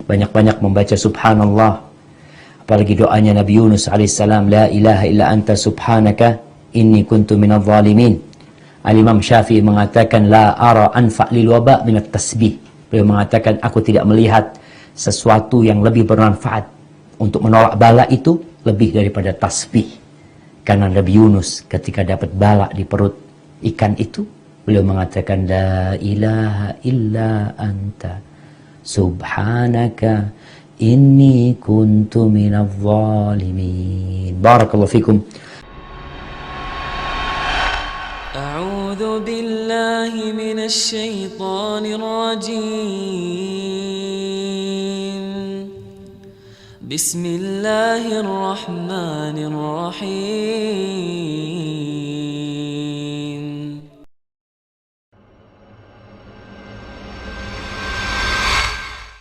banyak-banyak membaca subhanallah, apalagi doanya Nabi Yunus alaihissalam, la ilaha illa anta subhanaka inni kuntu minadh zalimin. Al-Imam Syafi'i mengatakan, la ara anfa' lil waba' minat tasbih. Beliau mengatakan, aku tidak melihat sesuatu yang lebih bermanfaat untuk menolak bala itu lebih daripada tasbih. Karena Nabi Yunus ketika dapat bala di perut ikan itu, beliau mengatakan, la ilaha illa anta subhanaka inni kuntu minadh zalimin. Barakallahu fikum. A'udzu billahi minasy syaithanir rajim. Bismillahirrahmanirrahim.